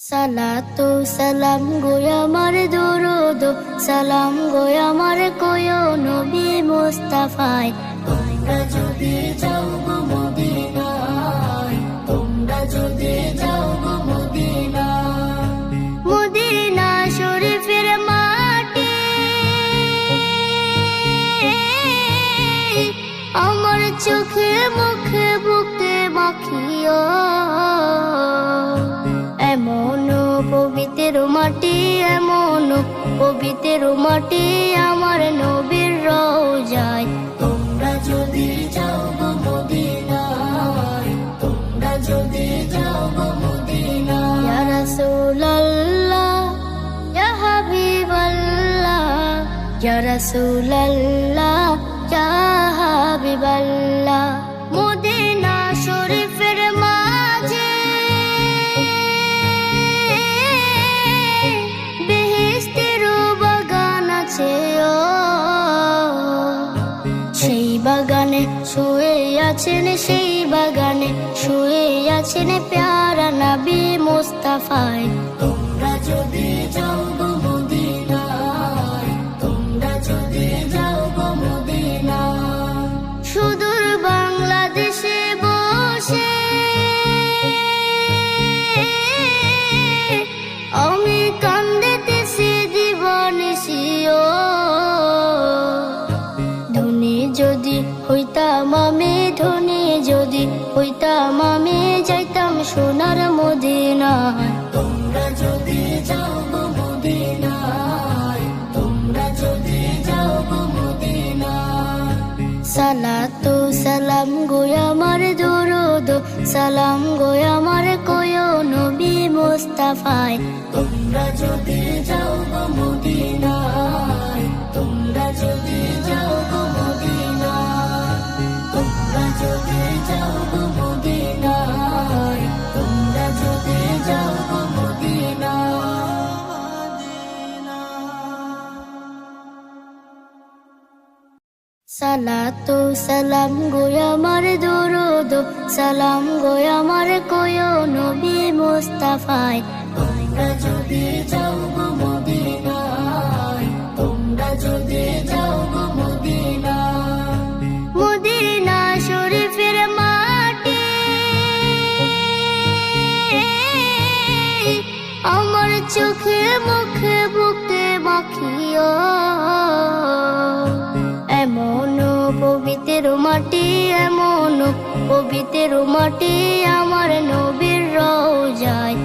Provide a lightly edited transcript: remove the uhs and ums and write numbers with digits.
সালাতু সালাম গো আমার দরুদ সালাম গো আমার কোয় নবী মুস্তাফায়। তোমরা যদি যাও গো মদিনায়, তোমরা যদি যাও গো মদিনায়, মদিনা শরীফের মাটি আমার চোখে মুখে বুকে মাখিও। এমন পবিত্র মাটি, এমন পবিত্র মাটি আমার নবীর রওজায়। তোমরা যদি যাও গো মদিনায়, তোমরা যদি যাও গো মদিনায়। ইয়া রাসূলুল্লাহ ইয়া হাবিবাল্লাহ, ইয়া রাসূলুল্লাহ ইয়া হাবিবাল্লাহ। মদিনা শরীফের মাঝে সেই বাগানে শুয়ে আছেন, সেই বাগানে শুয়ে আছেন প্যারা নবী মুস্তাফায়। তোমরা যদি যাও গো মদিনায়, তোমরা যদি যাও গো মদিনায়। সুদূর বাংলাদেশে বসে আমি কান্দিতেছি দিবানিশিও। ধনী যদি হইতাম আমি, ধনী যদি হইতাম আমি, যাইতাম সোনার মদিনায়। তোমরা যদি যাও গো মদিনায়, তোমরা যদি যাও গো মদিনায়। সালাতু সালাম গো আমার দরুদ সালাম গো আমার কোয় নবী মুস্তাফায়। তোমরা যদি যাও গো মদিনায়, তোমরা যদি যাও গো মদিনায়, তোমরা যদি যাও গো মদিনায়, তোমরা যদি যাও গো মদিনায়। সালাতু সালাম গো আমার দরুদ সালাম গো আমার কোয় নবী মুস্তাফায়। তোমরা যদি যাও গো মদিনায়, তোমরা যদি যাও গো মদিনায়। মদিনা শরীফের মাটি আমার চোখে মুখে বুকে মাখিও। এমন পবিত্র মাটি, এমন পবিত্র মাটি আমার নবীর রওজায়।